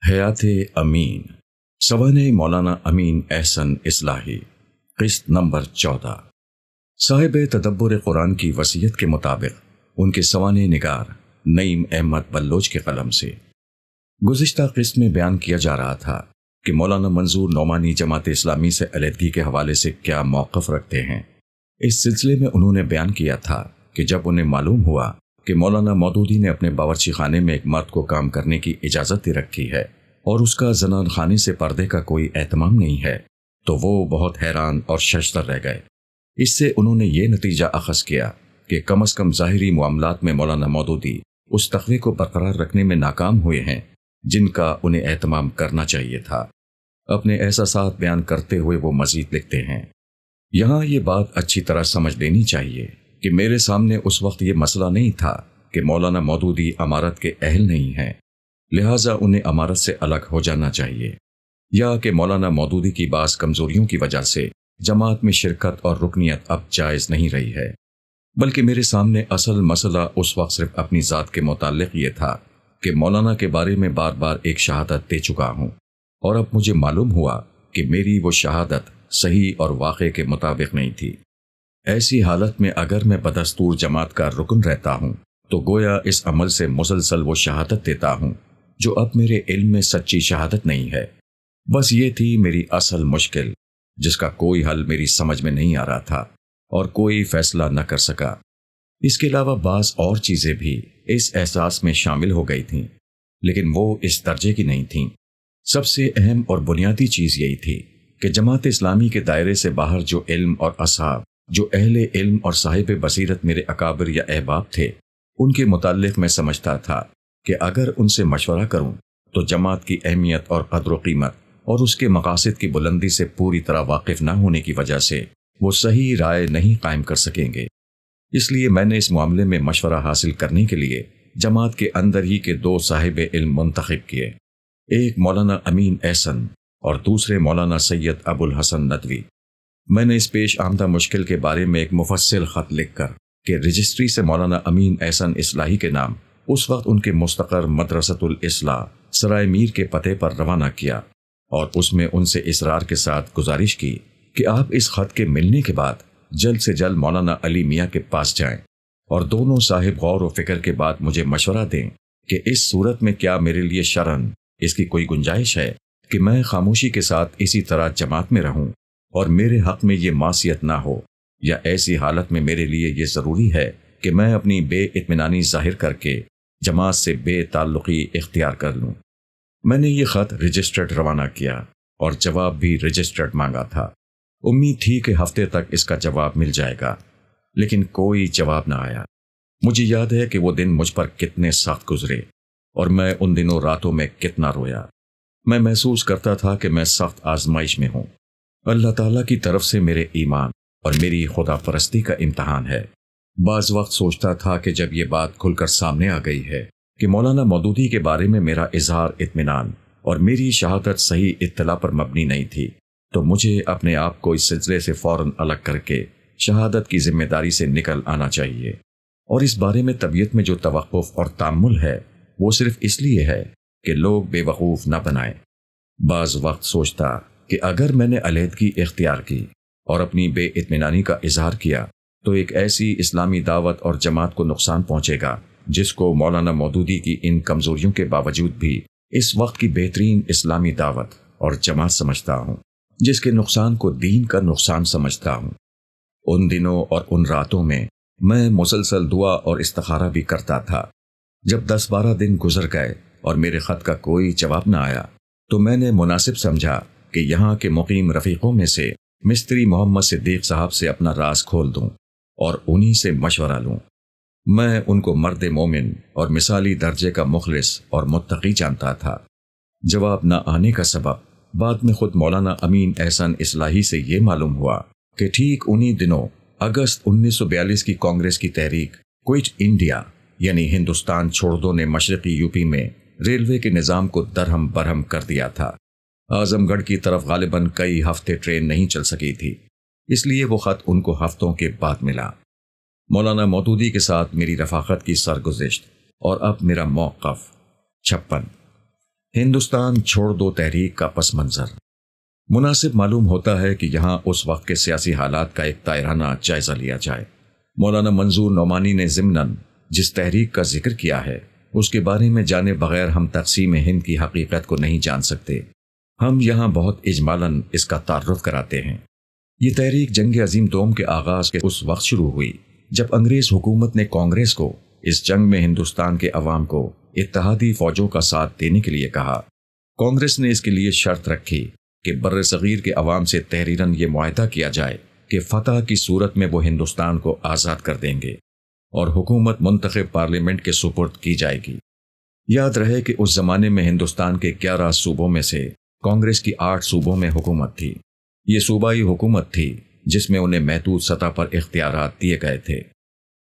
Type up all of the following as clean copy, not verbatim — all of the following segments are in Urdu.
حیات امین سوانح مولانا امین احسن اصلاحی قسط نمبر 14 صاحب تدبر قرآن کی وصیت کے مطابق ان کے سوانح نگار نعیم احمد بلوچ کے قلم سے گزشتہ قسط میں بیان کیا جا رہا تھا کہ مولانا منظور نعمانی جماعت اسلامی سے علیحدگی کے حوالے سے کیا موقف رکھتے ہیں۔ اس سلسلے میں انہوں نے بیان کیا تھا کہ جب انہیں معلوم ہوا کہ مولانا مودودی نے اپنے باورچی خانے میں ایک مرد کو کام کرنے کی اجازت دے رکھی ہے اور اس کا زنان خانے سے پردے کا کوئی اہتمام نہیں ہے، تو وہ بہت حیران اور ششدر رہ گئے۔ اس سے انہوں نے یہ نتیجہ اخذ کیا کہ کم از کم ظاہری معاملات میں مولانا مودودی اس تقوی کو برقرار رکھنے میں ناکام ہوئے ہیں جن کا انہیں اہتمام کرنا چاہیے تھا۔ اپنے احساسات بیان کرتے ہوئے وہ مزید لکھتے ہیں، یہاں یہ بات اچھی طرح سمجھ لینی چاہیے کہ میرے سامنے اس وقت یہ مسئلہ نہیں تھا کہ مولانا مودودی امارت کے اہل نہیں ہیں، لہٰذا انہیں امارت سے الگ ہو جانا چاہیے، یا کہ مولانا مودودی کی بعض کمزوریوں کی وجہ سے جماعت میں شرکت اور رکنیت اب جائز نہیں رہی ہے، بلکہ میرے سامنے اصل مسئلہ اس وقت صرف اپنی ذات کے متعلق یہ تھا کہ مولانا کے بارے میں بار بار ایک شہادت دے چکا ہوں، اور اب مجھے معلوم ہوا کہ میری وہ شہادت صحیح اور واقع کے مطابق نہیں تھی۔ ایسی حالت میں اگر میں بدستور جماعت کا رکن رہتا ہوں تو گویا اس عمل سے مسلسل وہ شہادت دیتا ہوں جو اب میرے علم میں سچی شہادت نہیں ہے۔ بس یہ تھی میری اصل مشکل، جس کا کوئی حل میری سمجھ میں نہیں آ رہا تھا اور کوئی فیصلہ نہ کر سکا۔ اس کے علاوہ بعض اور چیزیں بھی اس احساس میں شامل ہو گئی تھیں، لیکن وہ اس درجے کی نہیں تھیں۔ سب سے اہم اور بنیادی چیز یہی تھی کہ جماعت اسلامی کے دائرے سے باہر جو علم اور اصحاب، جو اہل علم اور صاحب بصیرت میرے اکابر یا احباب تھے، ان کے متعلق میں سمجھتا تھا کہ اگر ان سے مشورہ کروں تو جماعت کی اہمیت اور قدر و قیمت اور اس کے مقاصد کی بلندی سے پوری طرح واقف نہ ہونے کی وجہ سے وہ صحیح رائے نہیں قائم کر سکیں گے۔ اس لیے میں نے اس معاملے میں مشورہ حاصل کرنے کے لیے جماعت کے اندر ہی کے دو صاحب علم منتخب کیے، ایک مولانا امین احسن اور دوسرے مولانا سید ابو الحسن ندوی۔ میں نے اس پیش آمدہ مشکل کے بارے میں ایک مفصل خط لکھ کر کہ رجسٹری سے مولانا امین احسن اصلاحی کے نام اس وقت ان کے مستقر مدرسۃ الاصلاح سرائے میر کے پتے پر روانہ کیا، اور اس میں ان سے اصرار کے ساتھ گزارش کی کہ آپ اس خط کے ملنے کے بعد جلد سے جلد مولانا علی میاں کے پاس جائیں اور دونوں صاحب غور و فکر کے بعد مجھے مشورہ دیں کہ اس صورت میں کیا میرے لیے شرعاً اس کی کوئی گنجائش ہے کہ میں خاموشی کے ساتھ اسی طرح جماعت میں رہوں اور میرے حق میں یہ معصیت نہ ہو، یا ایسی حالت میں میرے لیے یہ ضروری ہے کہ میں اپنی بے اطمینانی ظاہر کر کے جماعت سے بے تعلقی اختیار کر لوں۔ میں نے یہ خط رجسٹرڈ روانہ کیا اور جواب بھی رجسٹرڈ مانگا تھا۔ امید تھی کہ ہفتے تک اس کا جواب مل جائے گا، لیکن کوئی جواب نہ آیا۔ مجھے یاد ہے کہ وہ دن مجھ پر کتنے سخت گزرے اور میں ان دنوں راتوں میں کتنا رویا۔ میں محسوس کرتا تھا کہ میں سخت آزمائش میں ہوں۔ اللہ تعالیٰ کی طرف سے میرے ایمان اور میری خدا پرستی کا امتحان ہے۔ بعض وقت سوچتا تھا کہ جب یہ بات کھل کر سامنے آ گئی ہے کہ مولانا مودودی کے بارے میں میرا اظہار اطمینان اور میری شہادت صحیح اطلاع پر مبنی نہیں تھی، تو مجھے اپنے آپ کو اس سلسلے سے فوراً الگ کر کے شہادت کی ذمہ داری سے نکل آنا چاہیے، اور اس بارے میں طبیعت میں جو توقف اور تامل ہے وہ صرف اس لیے ہے کہ لوگ بے وقوف نہ بنائیں۔ بعض وقت سوچتا کہ اگر میں نے علیحدگی اختیار کی اور اپنی بے اطمینانی کا اظہار کیا تو ایک ایسی اسلامی دعوت اور جماعت کو نقصان پہنچے گا جس کو مولانا مودودی کی ان کمزوریوں کے باوجود بھی اس وقت کی بہترین اسلامی دعوت اور جماعت سمجھتا ہوں، جس کے نقصان کو دین کا نقصان سمجھتا ہوں۔ ان دنوں اور ان راتوں میں میں مسلسل دعا اور استخارہ بھی کرتا تھا۔ جب 10-12 دن گزر گئے اور میرے خط کا کوئی جواب نہ آیا تو میں نے مناسب سمجھا کہ یہاں کے مقیم رفیقوں میں سے مستری محمد صدیق صاحب سے اپنا راز کھول دوں اور انہی سے مشورہ لوں۔ میں ان کو مرد مومن اور مثالی درجے کا مخلص اور متقی جانتا تھا۔ جواب نہ آنے کا سبب بعد میں خود مولانا امین احسن اصلاحی سے یہ معلوم ہوا کہ ٹھیک انہی دنوں اگست 1942 کی کانگریس کی تحریک کوئٹ انڈیا یعنی ہندوستان چھوڑ دو نے مشرقی یوپی میں ریلوے کے نظام کو درہم برہم کر دیا تھا۔ اعظم گڑھ کی طرف غالباً کئی ہفتے ٹرین نہیں چل سکی تھی، اس لیے وہ خط ان کو ہفتوں کے بعد ملا۔ مولانا مودودی کے ساتھ میری رفاقت کی سرگزشت اور اب میرا موقف 56 ہندوستان چھوڑ دو تحریک کا پس منظر۔ مناسب معلوم ہوتا ہے کہ یہاں اس وقت کے سیاسی حالات کا ایک دائرانہ جائزہ لیا جائے۔ مولانا منظور نعمانی نے ضمناً جس تحریک کا ذکر کیا ہے اس کے بارے میں جانے بغیر ہم تقسیم ہند کی حقیقت کو نہیں جان سکتے۔ ہم یہاں بہت اجمالاً اس کا تعارف کراتے ہیں۔ یہ تحریک جنگ عظیم دوم کے آغاز کے اس وقت شروع ہوئی جب انگریز حکومت نے کانگریس کو اس جنگ میں ہندوستان کے عوام کو اتحادی فوجوں کا ساتھ دینے کے لیے کہا۔ کانگریس نے اس کے لیے شرط رکھی کہ بر صغیر کے عوام سے تحریراً یہ معاہدہ کیا جائے کہ فتح کی صورت میں وہ ہندوستان کو آزاد کر دیں گے اور حکومت منتخب پارلیمنٹ کے سپرد کی جائے گی۔ یاد رہے کہ اس زمانے میں ہندوستان کے 11 صوبوں میں سے کانگریس کی 8 صوبوں میں حکومت تھی۔ یہ صوبائی حکومت تھی جس میں انہیں محدود سطح پر اختیارات دیے گئے تھے۔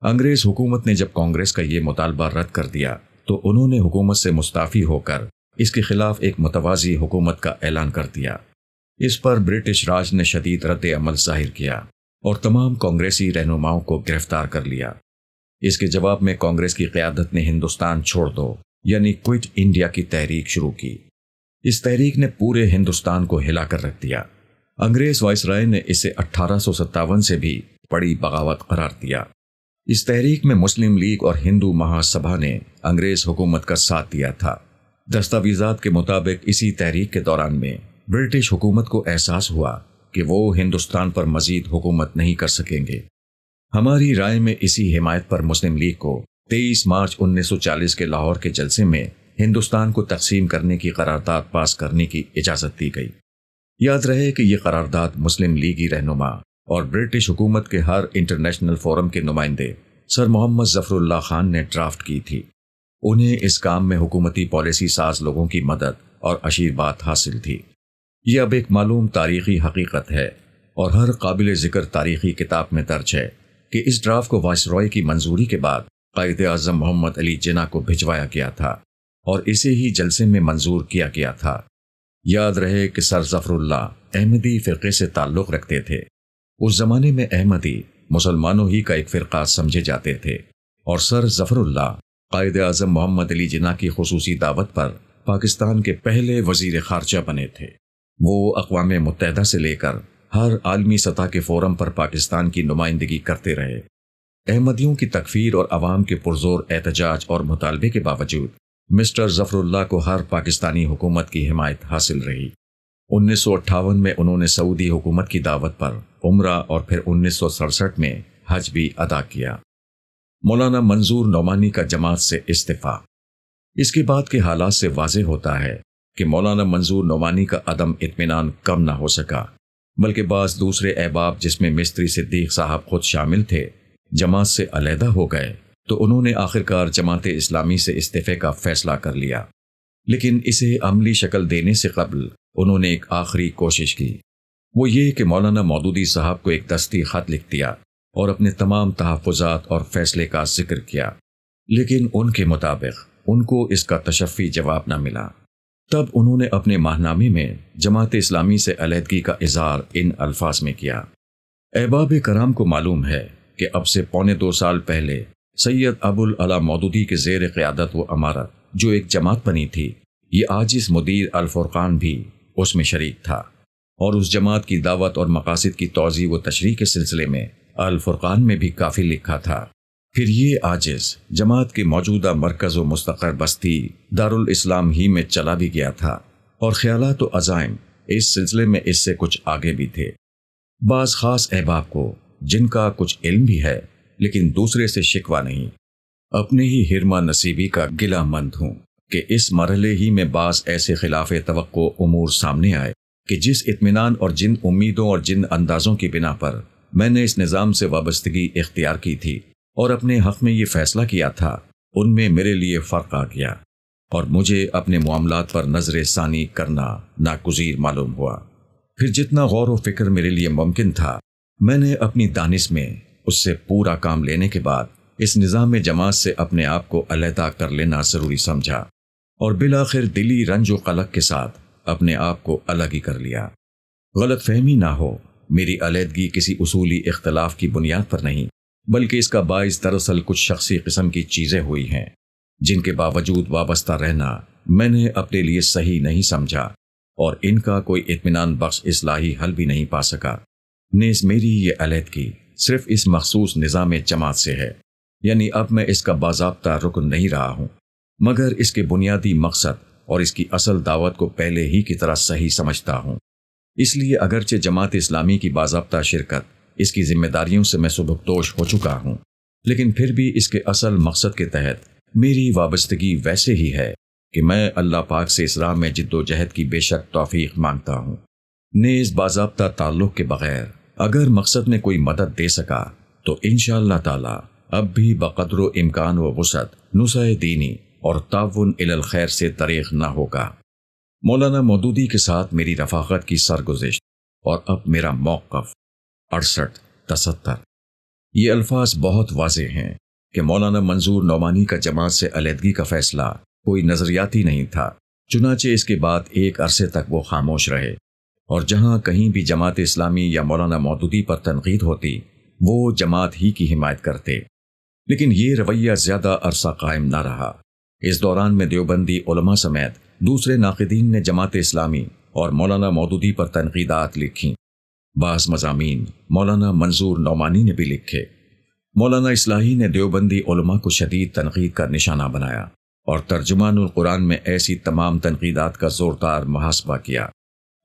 انگریز حکومت نے جب کانگریس کا یہ مطالبہ رد کر دیا تو انہوں نے حکومت سے مستعفی ہو کر اس کے خلاف ایک متوازی حکومت کا اعلان کر دیا۔ اس پر برٹش راج نے شدید رد عمل ظاہر کیا اور تمام کانگریسی رہنماؤں کو گرفتار کر لیا۔ اس کے جواب میں کانگریس کی قیادت نے ہندوستان چھوڑ دو یعنی کوئٹ انڈیا کی تحریک شروع کی۔ اس تحریک نے پورے ہندوستان کو ہلا کر رکھ دیا۔ انگریز وائسرائے نے اسے 1857 سے بھی بڑی بغاوت قرار دیا۔ اس تحریک میں مسلم لیگ اور ہندو مہا سبھا نے انگریز حکومت کا ساتھ دیا تھا۔ دستاویزات کے مطابق اسی تحریک کے دوران میں برٹش حکومت کو احساس ہوا کہ وہ ہندوستان پر مزید حکومت نہیں کر سکیں گے۔ ہماری رائے میں اسی حمایت پر مسلم لیگ کو 23 مارچ 1940 کے لاہور کے جلسے میں ہندوستان کو تقسیم کرنے کی قرارداد پاس کرنے کی اجازت دی گئی۔ یاد رہے کہ یہ قرارداد مسلم لیگی رہنما اور برٹش حکومت کے ہر انٹرنیشنل فورم کے نمائندے سر محمد ظفر اللہ خان نے ڈرافٹ کی تھی۔ انہیں اس کام میں حکومتی پالیسی ساز لوگوں کی مدد اور آشیرواد حاصل تھی۔ یہ اب ایک معلوم تاریخی حقیقت ہے اور ہر قابل ذکر تاریخی کتاب میں درج ہے کہ اس ڈرافٹ کو وائسرائے کی منظوری کے بعد قائد اعظم محمد علی جناح کو بھجوایا گیا تھا اور اسے ہی جلسے میں منظور کیا گیا تھا۔ یاد رہے کہ سر ظفر اللہ احمدی فرقے سے تعلق رکھتے تھے۔ اس زمانے میں احمدی مسلمانوں ہی کا ایک فرقہ سمجھے جاتے تھے اور سر ظفر اللہ قائد اعظم محمد علی جناح کی خصوصی دعوت پر پاکستان کے پہلے وزیر خارجہ بنے تھے۔ وہ اقوام متحدہ سے لے کر ہر عالمی سطح کے فورم پر پاکستان کی نمائندگی کرتے رہے۔ احمدیوں کی تکفیر اور عوام کے پرزور احتجاج اور مطالبے کے باوجود مسٹر ظفر اللہ کو ہر پاکستانی حکومت کی حمایت حاصل رہی۔ 1958 میں انہوں نے سعودی حکومت کی دعوت پر عمرہ اور پھر 1967 میں حج بھی ادا کیا۔ مولانا منظور نعمانی کا جماعت سے استعفیٰ۔ اس کے بعد کے حالات سے واضح ہوتا ہے کہ مولانا منظور نعمانی کا عدم اطمینان کم نہ ہو سکا، بلکہ بعض دوسرے احباب جس میں مستری صدیق صاحب خود شامل تھے جماعت سے علیحدہ ہو گئے تو انہوں نے آخرکار جماعت اسلامی سے استعفے کا فیصلہ کر لیا۔ لیکن اسے عملی شکل دینے سے قبل انہوں نے ایک آخری کوشش کی، وہ یہ کہ مولانا مودودی صاحب کو ایک دستی خط لکھ دیا اور اپنے تمام تحفظات اور فیصلے کا ذکر کیا، لیکن ان کے مطابق ان کو اس کا تشفی جواب نہ ملا۔ تب انہوں نے اپنے ماہنامے میں جماعت اسلامی سے علیحدگی کا اظہار ان الفاظ میں کیا۔ احباب کرام کو معلوم ہے کہ اب سے 2.25 سال پہلے سید ابو العلا مودودی کے زیر قیادت و امارت جو ایک جماعت بنی تھی، یہ عاجز مدیر الفرقان بھی اس میں شریک تھا، اور اس جماعت کی دعوت اور مقاصد کی توضیح و تشریح کے سلسلے میں الفرقان میں بھی کافی لکھا تھا۔ پھر یہ عاجز جماعت کے موجودہ مرکز و مستقر بستی دارالاسلام ہی میں چلا بھی گیا تھا، اور خیالات و عزائم اس سلسلے میں اس سے کچھ آگے بھی تھے۔ بعض خاص احباب کو جن کا کچھ علم بھی ہے لیکن دوسرے سے شکوہ نہیں، اپنے ہی حرمہ نصیبی کا گلہ مند ہوں کہ اس مرحلے ہی میں بعض ایسے خلاف توقع امور سامنے آئے کہ جس اطمینان اور جن امیدوں اور جن اندازوں کی بنا پر میں نے اس نظام سے وابستگی اختیار کی تھی اور اپنے حق میں یہ فیصلہ کیا تھا، ان میں میرے لیے فرق آ گیا اور مجھے اپنے معاملات پر نظر ثانی کرنا ناگزیر معلوم ہوا۔ پھر جتنا غور و فکر میرے لیے ممکن تھا میں نے اپنی دانش میں اس سے پورا کام لینے کے بعد اس نظام جماعت سے اپنے آپ کو علیحدہ کر لینا ضروری سمجھا اور بالآخر دلی رنج و قلق کے ساتھ اپنے آپ کو الگ ہی کر لیا۔ غلط فہمی نہ ہو، میری علیحدگی کسی اصولی اختلاف کی بنیاد پر نہیں، بلکہ اس کا باعث دراصل کچھ شخصی قسم کی چیزیں ہوئی ہیں جن کے باوجود وابستہ رہنا میں نے اپنے لیے صحیح نہیں سمجھا اور ان کا کوئی اطمینان بخش اصلاحی حل بھی نہیں پا سکا، نیز میری یہ علیحدگی صرف اس مخصوص نظام جماعت سے ہے، یعنی اب میں اس کا باضابطہ رکن نہیں رہا ہوں، مگر اس کے بنیادی مقصد اور اس کی اصل دعوت کو پہلے ہی کی طرح صحیح سمجھتا ہوں۔ اس لیے اگرچہ جماعت اسلامی کی باضابطہ شرکت اس کی ذمہ داریوں سے میں سبکدوش ہو چکا ہوں، لیکن پھر بھی اس کے اصل مقصد کے تحت میری وابستگی ویسے ہی ہے کہ میں اللہ پاک سے اس راہ میں جد و جہد کی بے شک توفیق مانگتا ہوں۔ نیز باضابطہ تعلق کے بغیر اگر مقصد میں کوئی مدد دے سکا تو انشاءاللہ تعالی اب بھی بقدر و امکان و وسعت نصح دینی اور تعاون الی الخیر سے دریغ نہ ہوگا۔ مولانا مودودی کے ساتھ میری رفاقت کی سرگزشت اور اب میرا موقف 68-73۔ یہ الفاظ بہت واضح ہیں کہ مولانا منظور نعمانی کا جماعت سے علیحدگی کا فیصلہ کوئی نظریاتی نہیں تھا، چنانچہ اس کے بعد ایک عرصے تک وہ خاموش رہے، اور جہاں کہیں بھی جماعت اسلامی یا مولانا مودودی پر تنقید ہوتی وہ جماعت ہی کی حمایت کرتے، لیکن یہ رویہ زیادہ عرصہ قائم نہ رہا۔ اس دوران میں دیوبندی علماء سمیت دوسرے ناقدین نے جماعت اسلامی اور مولانا مودودی پر تنقیدات لکھیں، بعض مضامین مولانا منظور نعمانی نے بھی لکھے۔ مولانا اصلاحی نے دیوبندی علماء کو شدید تنقید کا نشانہ بنایا اور ترجمان القرآن میں ایسی تمام تنقیدات کا زوردار محاسبہ کیا۔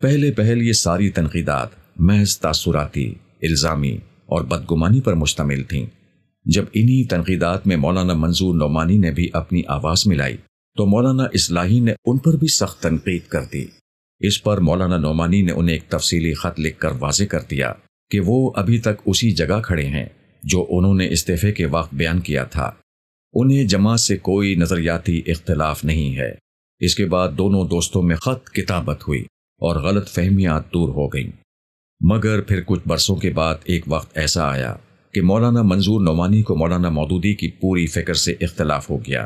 پہل یہ ساری تنقیدات محض تاثراتی، الزامی اور بدگمانی پر مشتمل تھیں۔ جب انہی تنقیدات میں مولانا منظور نعمانی نے بھی اپنی آواز ملائی تو مولانا اصلاحی نے ان پر بھی سخت تنقید کر دی۔ اس پر مولانا نعمانی نے انہیں ایک تفصیلی خط لکھ کر واضح کر دیا کہ وہ ابھی تک اسی جگہ کھڑے ہیں جو انہوں نے استعفے کے وقت بیان کیا تھا، انہیں جماعت سے کوئی نظریاتی اختلاف نہیں ہے۔ اس کے بعد دونوں دوستوں میں خط کتابت ہوئی اور غلط فہمیاں دور ہو گئیں، مگر پھر کچھ برسوں کے بعد ایک وقت ایسا آیا کہ مولانا منظور نعمانی کو مولانا مودودی کی پوری فکر سے اختلاف ہو گیا۔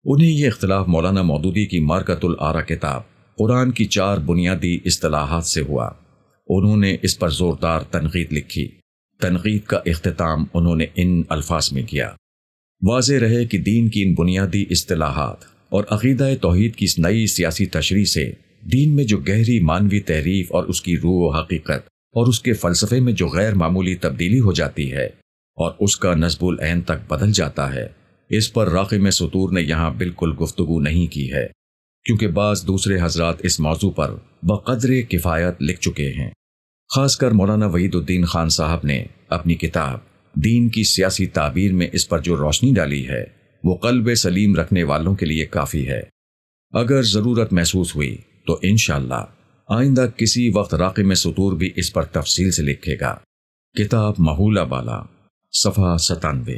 انہیں یہ اختلاف مولانا مودودی کی مارکۃ الآراء کتاب قرآن کی 4 بنیادی اصطلاحات سے ہوا۔ انہوں نے اس پر زوردار تنقید لکھی۔ تنقید کا اختتام انہوں نے ان الفاظ میں کیا: واضح رہے کہ دین کی ان بنیادی اصطلاحات اور عقیدہ توحید کی اس نئی سیاسی تشریح سے دین میں جو گہری مانوی تحریف اور اس کی روح و حقیقت اور اس کے فلسفے میں جو غیر معمولی تبدیلی ہو جاتی ہے اور اس کا نصب العین تک بدل جاتا ہے، اس پر راقم سطور نے یہاں بالکل گفتگو نہیں کی ہے، کیونکہ بعض دوسرے حضرات اس موضوع پر بقدر کفایت لکھ چکے ہیں۔ خاص کر مولانا وحید الدین خان صاحب نے اپنی کتاب دین کی سیاسی تعبیر میں اس پر جو روشنی ڈالی ہے وہ قلب سلیم رکھنے والوں کے لیے کافی ہے۔ اگر ضرورت محسوس ہوئی تو انشاءاللہ آئندہ کسی وقت راقم سطور بھی اس پر تفصیل سے لکھے گا۔ کتاب محولہ بالا، صفحہ 97۔